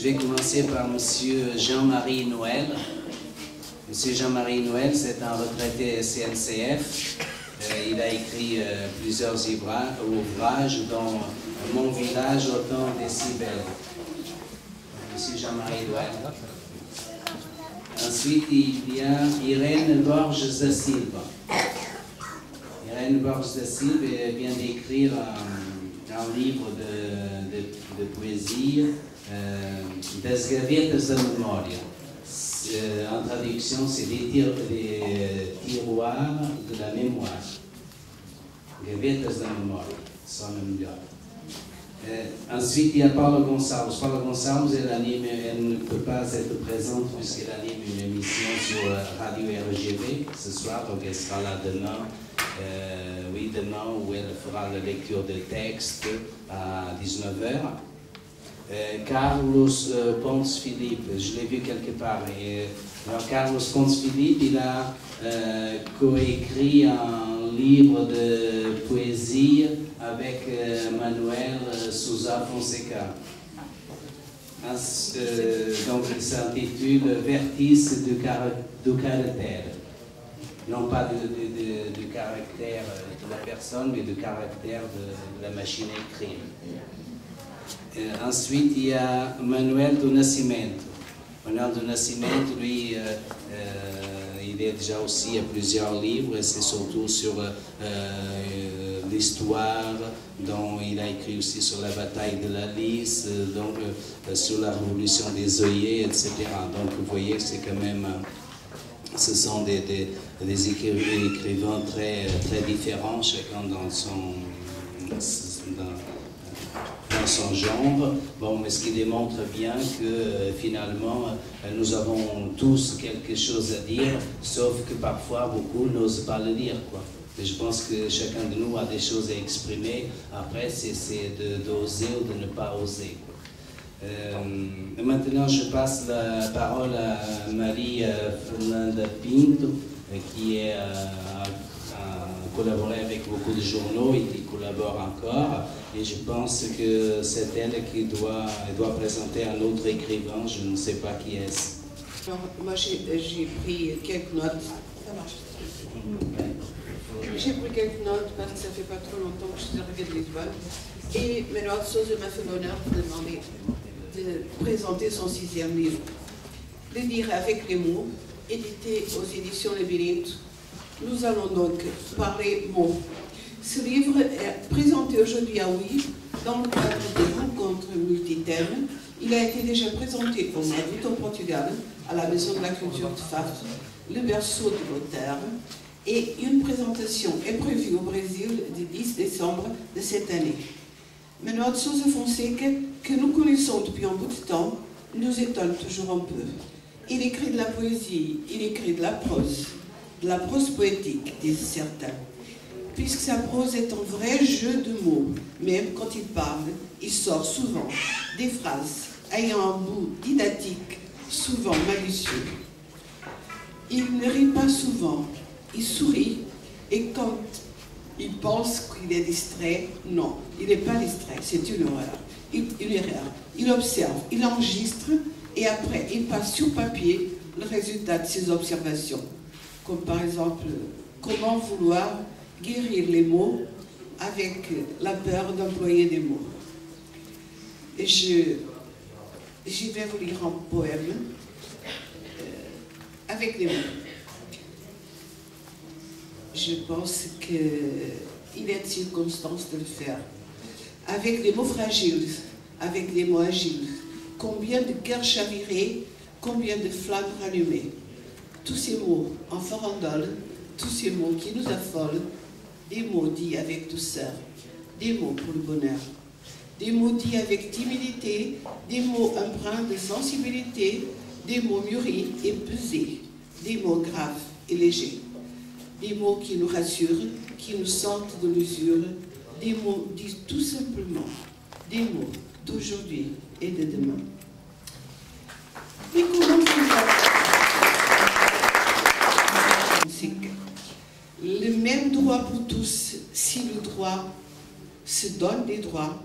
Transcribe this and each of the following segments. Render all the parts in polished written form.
Je vais commencer par Monsieur Jean-Marie Noël. Monsieur Jean-Marie Noël, c'est un retraité CNCF. Il a écrit plusieurs ouvrages, dont Mon village autant décibels. Monsieur Jean-Marie Noël. Ensuite, il y a Irène Borges da Silva. Irène Borges da Silva vient d'écrire un livre de poésie, Das Gavetas da Memória. En traduction, c'est des tiroirs de la mémoire. Gavetas da Memória, sans le melhor. Ensuite, il y a Paula Gonçalves. Paula Gonçalves, elle ne peut pas être présente puisqu'elle anime une émission sur Radio RGB ce soir, donc elle sera là demain. Demain, où elle fera la lecture de texte à 19h. Carlos Ponce Philippe, je l'ai vu quelque part. Alors, Carlos Ponce Philippe, il a coécrit un livre de poésie avec Manuel Sousa Fonseca. Donc, il s'intitule Vertice du caractère. Non pas du caractère de la personne, mais du caractère de la machine à écrire. Ensuite, il y a Manuel do Nascimento. Manuel do Nascimento, lui, il est déjà aussi à plusieurs livres, et c'est surtout sur l'histoire, dont il a écrit aussi sur la bataille de la Lys, donc sur la révolution des œillets, etc. Donc vous voyez que c'est quand même, ce sont des écrivains très, très différents, chacun dans son genre, bon, mais ce qui démontre bien que finalement nous avons tous quelque chose à dire, sauf que parfois beaucoup n'osent pas le dire, quoi. Et je pense que chacun de nous a des choses à exprimer, après c'est d'oser ou de ne pas oser, quoi. Maintenant je passe la parole à Marie Fernanda Pinto, qui a collaboré avec beaucoup de journaux et qui collabore encore, et je pense que c'est elle qui doit présenter un autre écrivain, je ne sais pas qui est-ce. Alors, moi j'ai pris quelques notes. Ça marche. J'ai pris quelques notes parce que ça fait pas trop longtemps que je suis arrivée de Lisbonne, et Manuel Sousa m'a fait l'honneur de demander de présenter son 6e livre, Le Dire avec les mots, édité aux éditions Labyrinthe. Nous allons donc parler mots. Ce livre est présenté aujourd'hui à Oui dans le cadre des rencontres multithèmes. Il a été déjà présenté au Madrid, au Portugal, à la Maison de la Culture de Faf, le berceau de l'auteur, et une présentation est prévue au Brésil le 10 décembre de cette année. Manuel Sousa Fonseca, que nous connaissons depuis un bout de temps, nous étonne toujours un peu. Il écrit de la poésie, il écrit de la prose poétique, disent certains, puisque sa prose est un vrai jeu de mots. Même quand il parle, il sort souvent des phrases ayant un bout didactique, souvent malicieux. Il ne rit pas souvent, il sourit, et quand il pense qu'il est distrait, non, il n'est pas distrait, c'est une erreur. Il observe, il enregistre, et après, il passe sur papier le résultat de ses observations. Comme par exemple, comment vouloir guérir les mots avec la peur d'employer des mots. Et je vais vous lire un poème avec les mots. Je pense qu'il est de circonstance de le faire. Avec des mots fragiles, avec des mots agiles, combien de cœurs chavirés, combien de flammes rallumées. Tous ces mots en farandole, tous ces mots qui nous affolent, des mots dits avec douceur, des mots pour le bonheur, des mots dits avec timidité, des mots empreints de sensibilité, des mots mûris et pesés, des mots graves et légers, des mots qui nous rassurent, qui nous sortent de l'usure, des mots dits tout simplement, des mots d'aujourd'hui et de demain. Mais comment le même droit pour tous, si le droit se donne des droits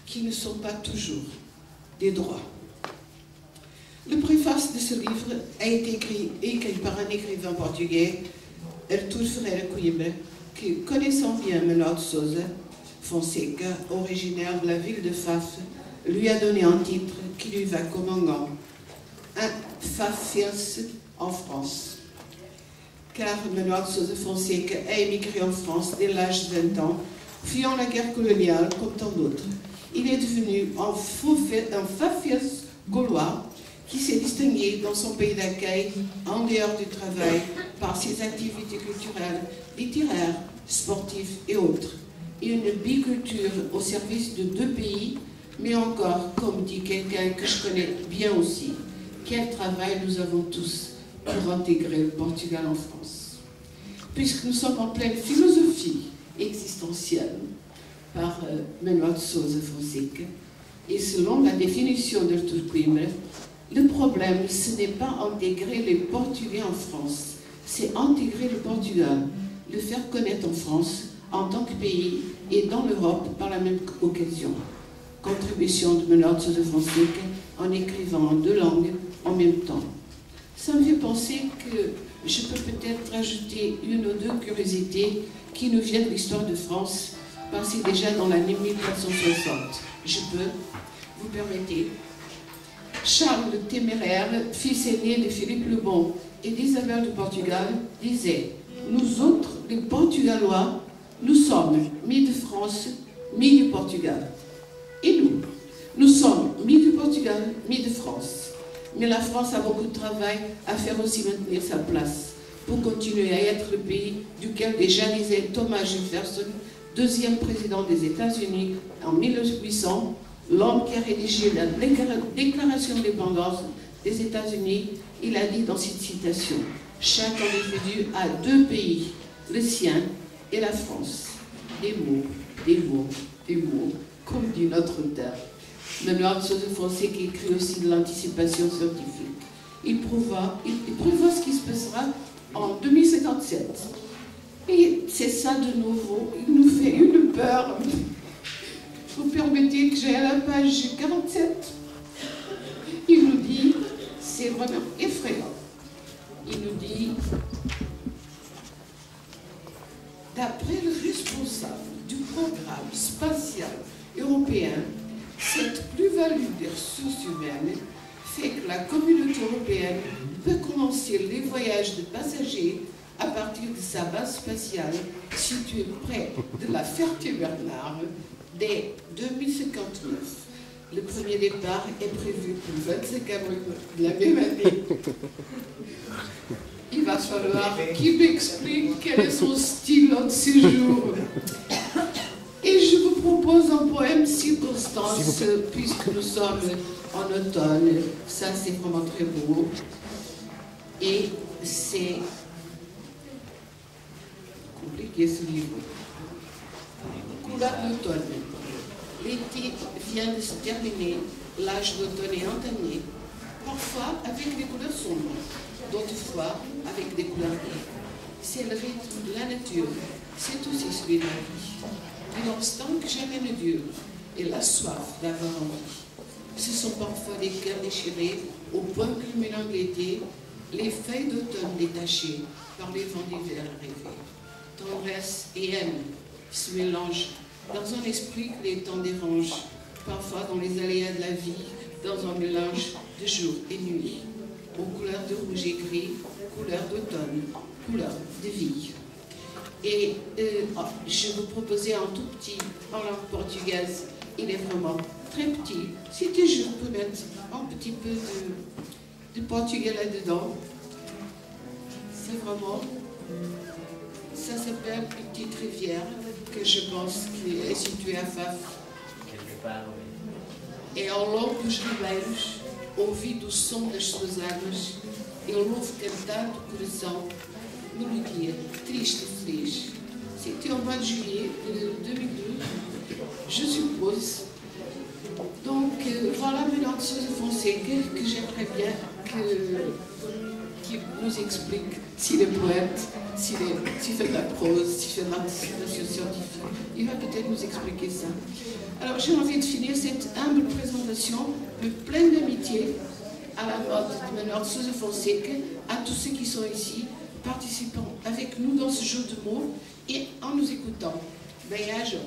qui ne sont pas toujours des droits. Le préface de ce livre a été écrit par un écrivain portugais, Artur Ferreira Coimbra, qui, connaissant bien Manuel de Sousa Fonseca, originaire de la ville de Faf, lui a donné un titre qui lui va comme un gant, un Fafiense en France. Car Manuel de Sousa Fonseca a émigré en France dès l'âge de 20 ans, fuyant la guerre coloniale comme tant d'autres. Il est devenu un Fafiense gaulois qui s'est distingué dans son pays d'accueil, en dehors du travail, par ses activités culturelles, littéraires, sportives et autres. Une biculture au service de deux pays, mais encore, comme dit quelqu'un que je connais bien aussi, quel travail nous avons tous pour intégrer le Portugal en France. Puisque nous sommes en pleine philosophie existentielle par Manuel de Sousa Fonseca, et selon la définition d'Artur Coimbra, le problème, ce n'est pas intégrer les Portugais en France, c'est intégrer le Portugal, le faire connaître en France, en tant que pays, et dans l'Europe par la même occasion. Contribution de Manuel de Sousa Fonseca en écrivant en deux langues en même temps. Ça me fait penser que je peux peut-être rajouter une ou deux curiosités qui nous viennent de l'histoire de France, passée déjà dans l'année 1460. Je peux, vous permettez. Charles le Téméraire, fils aîné de Philippe le Bon et d'Isabelle du Portugal, disait « Nous autres, les Portugalois, nous sommes mis de France, mis du Portugal. » Et nous sommes mis du Portugal, mis de France. Mais la France a beaucoup de travail à faire aussi maintenir sa place pour continuer à être le pays duquel déjà disait Thomas Jefferson, deuxième président des États-Unis en 1800, l'homme qui a rédigé la déclaration d'indépendance des États-Unis. Il a dit dans cette citation « Chaque individu a deux pays, le sien et la France. » Des mots, des mots, des mots, comme dit notre terre. Manuel de Sousa Fonseca écrit aussi de l'anticipation scientifique. Il prévoit ce qui se passera en 2057. Et c'est ça de nouveau, il nous fait une peur. Vous permettez que j'aille à la page 47. Il nous dit, c'est vraiment effrayant, il nous dit, d'après le responsable du programme spatial européen, cette plus-value des ressources humaines fait que la communauté européenne peut commencer les voyages de passagers à partir de sa base spatiale située près de la Ferté-Bernard dès 2059. Le premier départ est prévu pour le 25 avril de la même année. Il va falloir qu'il m'explique quel est son style de séjour. Et je vous propose un poème circonstance, puisque nous sommes en automne. Ça, c'est vraiment très beau. Et c'est compliqué ce livre. Couleur d'automne. L'été vient de se terminer, l'âge d'automne est entamé, parfois avec des couleurs sombres, d'autres fois avec des couleurs vives. C'est le rythme de la nature, c'est aussi celui de la vie. Et l'instant que jamais ne dure, et la soif d'avoir envie. Ce sont parfois des cœurs déchirés, au point culminant de l'été, les feuilles d'automne détachées par les vents d'hiver arrivés. Tendresse et haine se mélangent dans un esprit que les temps dérangent, parfois dans les aléas de la vie, dans un mélange de jour et nuit, aux couleurs de rouge et gris, couleurs d'automne, couleurs de vie. Et je vous proposais un tout petit, en langue portugaise, il est vraiment très petit. C'était juste pour mettre un petit peu de portugais là-dedans. C'est vraiment, ça s'appelle Une petite rivière, que je pense qui est située à Faf. Quelque part, oui. E ao longo dos ribeiros, ouvido o som das suas águas, eu louvo cantar do coração, melodia triste e feliz. C'était au mois de juillet 2012, je suppose. Donc voilà Manuel de Sousa Fonseca que j'aimerais bien qu'il nous explique s'il est poète, s'il fait de la prose, s'il fait de l'anticipation scientifique. Il va peut-être nous expliquer ça. Alors j'ai envie de finir cette humble présentation, pleine d'amitié, à la vote de Manuel de Sousa Fonseca, à tous ceux qui sont ici, participant avec nous dans ce jeu de mots et en nous écoutant. Bem-aja.